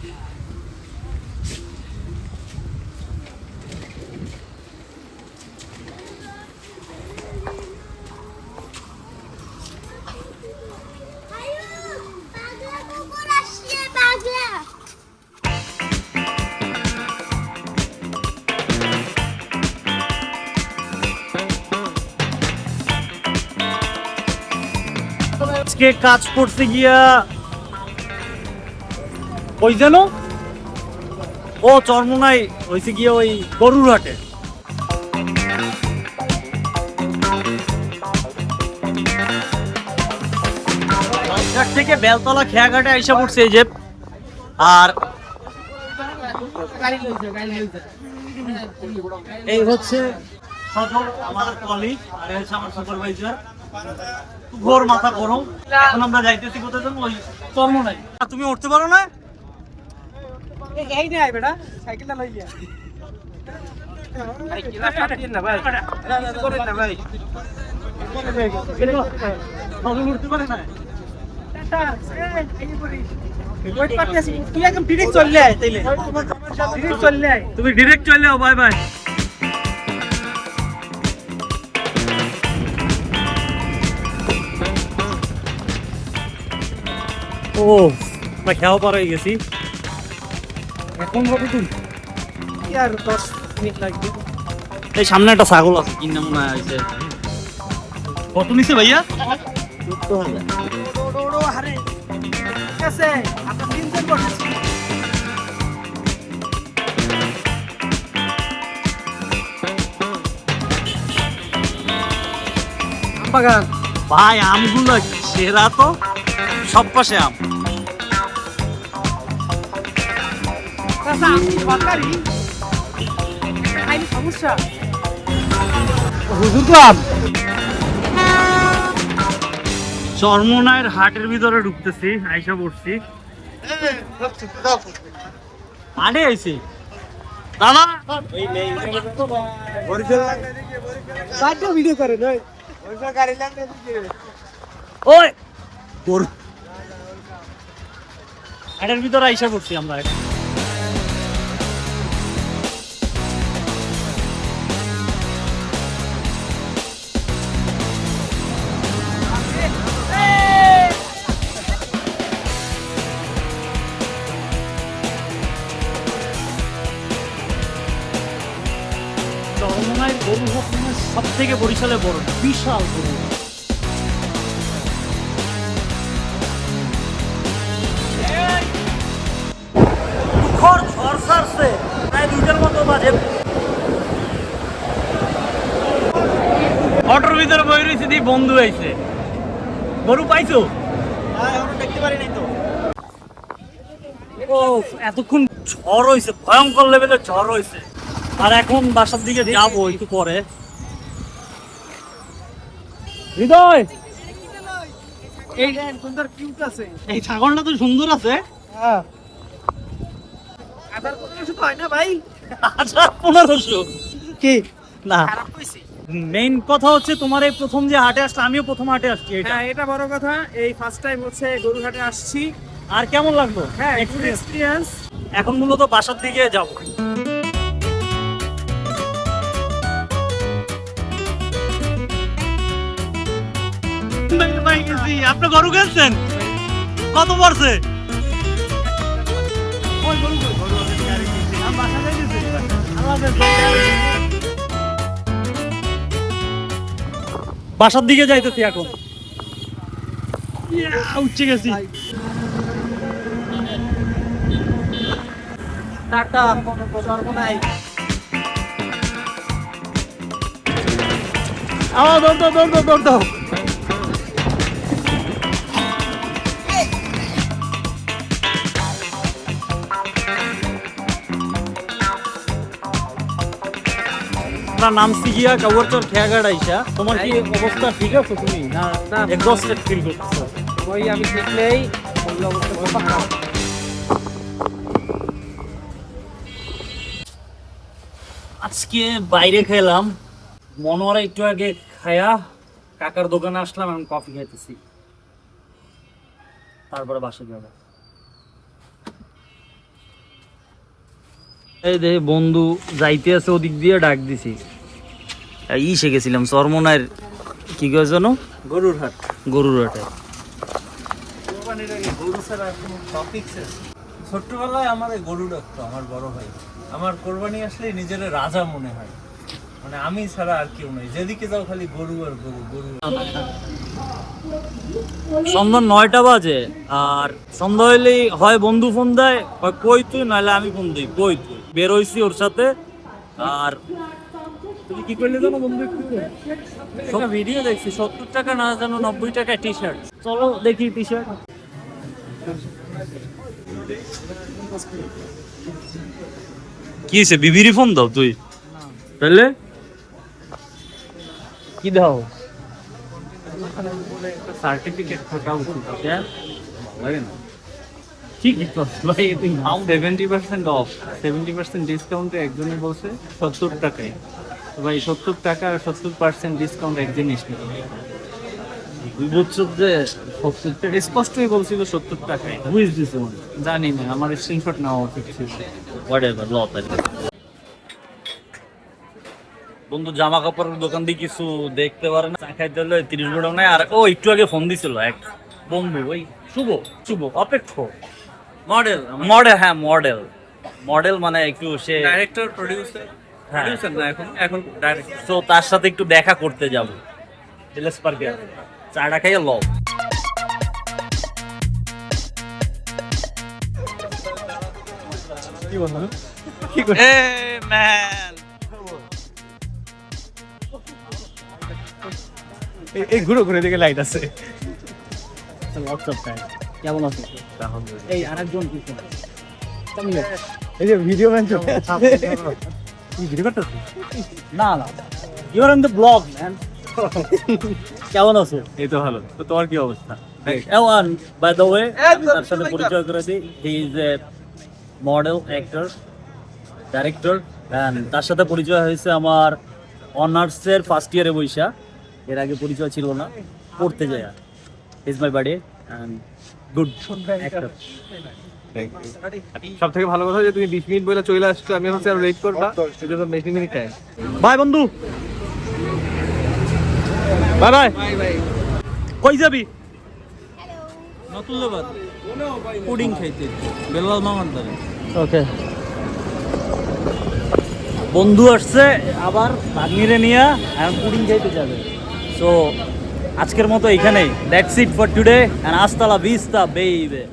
আজকে কাজ করতে গিয়া ওই যেন ও চরমোনাই হয়েছে গিয়ে ওই গরুর হাটে। থেকে বেলতলা খেয়াঘাটে আইসা পড়ছে এই যে। আর এই হচ্ছে আমার কলিগ আর হচ্ছে আমার সুপারভাইজার। ঘোর মাথা গরম। এখন আমরা যাইতেছি কোথায় জানো? ওই চরমোনাই। তুমি উঠতে পারো না? এই না বেটা সাইকেলটা লই যা। সাইকেলটা কাটিয়েন না ভাই। করেন না ভাই। উঠতে পারে না। ওয়েট করতেছি। তুই একদম ডাইরেক্ট চলে আয় তাইলে। ডাইরেক্ট চলে আয়। তুমি ডাইরেক্ট চলে যাও। Bye bye. ও আমরা খেয়াও পার হয়ে গেছি। এখন কত দিন? আর 10 মিনিট লাগবে। এই সামনে একটা ছাগল আছে, কি নাম মনে হয়েছে? কত নিছে ভাইয়া? 14,000। ওড়ো হারে। ঠিক আছে, আমরা তিনজন বসেছি। বাগান ভাই, আমগুলো সেরা তো, সব পাশে আম। সরকারি আইনি সমস্যা। হুজুর তো আম। চরমোনাইয়ের হাটের ভিতরে ঢুকতেছি, আইসা পড়ছি। আরে আইছি দাদা ভিডিও করে নয়। ওই গরু হাটের ভিতরে আইসা পড়ছি আমরা। চরমোনাইয়ের গরু হাট সব থেকে বরিশালে বড়, বিশাল গরু। ঝড় ছাড়ছে প্রায় 2টার মতো বাজে। অটোর ভিতরে বই রয়েছে, দিয়ে বন্ধু আইছে। গরু পাইছো? দেখতে পারি নাই তো। ও এতক্ষণ ঝড় হয়েছে, ভয়ঙ্কর লেভেলের ঝড় হয়েছে। আর এখন বাসার দিকে যাবো একটু পরে। হৃদয়, এই সুন্দর কিউট আছে। এই ছাগলটা তো সুন্দর আছে। হ্যাঁ। আবার 1500 তো হয় না ভাই? আচ্ছা 1500 কি না, খারাপ হইছে? মেইন কথা হচ্ছে তোমার এই প্রথম যে হাটে আসলে, আমিও প্রথম হাটে আসছি এটা। হ্যাঁ, এটা বড় কথা। এই ফার্স্ট টাইম হচ্ছে গরুঘাটে আসছি। আর কেমন লাগলো? হ্যাঁ, এক্সপিরিয়েন্স। এখন মূলত বাসার দিকে যাব। আপনি গরু কিনছেন? কত পড়ছে? বাসার দিকে যাইতেছি এখন। উঠে গেছি। টাটা সর্বনাই। দৌড় দাও। আমরা নামছি গিয়া কাউরচর খেয়াঘাট আইসা। তোমার কি অবস্থা ঠিক আছে? তুমি না এক্সস্টেড ফিল করতেছো? ওই আমি ঠিক নেই, ওই অবস্থা খুব খারাপ। আজকে বাইরে খেলাম, মনোয়ারা একটু আগে খায়া কাকার দোকানে আসলাম, আমি কফি খাইতেছি, তারপরে বাসা যাবো। এই দেখে বন্ধু যাইতে আছে ওদিক দিয়ে ডাক দিছি গেছিলাম চরমনার কি কয় জানো গরুর হাট। গরুর হাটে। কোরবানির আগে গরু ছাড়া আর কোনো টপিক ছোট্টবেলায় আমার এই গরু ডাকতো আমার বড় ভাই। আমার কোরবানি আসলে নিজের রাজা মনে হয়, মানে আমি ছাড়া আর কেউ নয়, যেদিকে যাও খালি গরু আর গরু গরু। সন্ধ্যা 9টা বাজে, আর সন্ধ্যা হইলেই হয় বন্ধু ফোন দেয়, হয় কই তুই, নাহলে আমি ফোন দিই কই তুই। বের হইছি ওর সাথে। আর তুমি কি করলে জানো বন্ধু? একটা ভিডিও দেখছি 70 টাকা না জানো 90 টাকা টি শার্ট। চলো দেখি টি শার্ট। কি হয়েছে, বিবিরি ফোন দাও তুই? তাহলে কি দাও? সার্টিফিকেট থাকা উচিত। লাগে না ঠিক ভাই, তুই নাও। 70% অফ, 70% ডিসকাউন্টে একজনই বলছে 70 টাকায়। তো ভাই 70 টাকা আর 70% ডিসকাউন্ট এক জিনিস না। তুই বলছো যে স্পষ্টই বলছিল 70 টাকায়। বুঝ দিছে জানি না, আমার স্ক্রিনশট নেওয়া উচিত ছিল। হোয়াটএভার ল তাহলে। বন্ধু জামা কাপড়ের দোকান দিয়ে কিছু দেখতে পারে না, চা খাইতে হলে 30 মিনিট নাই। আর ও একটু আগে ফোন দিছিল এক বন্ধু, ওই শুভ শুভ অপেক্ষ মডেল মডেল, হ্যাঁ মডেল মডেল, মানে একটু সে ডাইরেক্টর প্রোডিউসার, হ্যাঁ। প্রোডিউসার না এখন, এখন ডাইরেক্টর। তো তার সাথে একটু দেখা করতে যাবো এলএস পার্কে, চাটা খাইয়ে ল। কি বন্ধু? কি করে? এই ঘুরে ঘুরে দিকে লাইট আছে। কেমন আছো? এই আরেকজন এই যে ভিডিও ম্যান চলে কি ভিডিও করতেছ? না না, you are in the blog man. কেমন আছো? এই তো ভালো। তো তোমার কি অবস্থা? এওয়ান বাই দ্য ওয়ে, তার সাথে পরিচয় করে দিই। He is a model, actor, director. তার সাথে পরিচয় হয়েছে আমার অনার্সের ফার্স্ট ইয়ারে বৈশা। এর আগে পরিচয় ছিল না, পড়তে যায়। Is my buddy and good actor. সব থেকে ভালো কথা যে তুমি 20 মিনিট বলে চলে আসছো, আমি হচ্ছে আর লেট করবা, সেজন্য 20 মিনিট টাইম। বাই বন্ধু, বাই বাই। কই যাবি? নতুল্লাবাদ পুডিং খাইতে বেলাল মামার দ্বারে। ওকে, বন্ধু আসছে আবার ভাগ্নিরে নিয়ে, এখন পুডিং খাইতে যাবে। সো আজকের মতো এখানেই, that's it for today, and hasta la vista baby.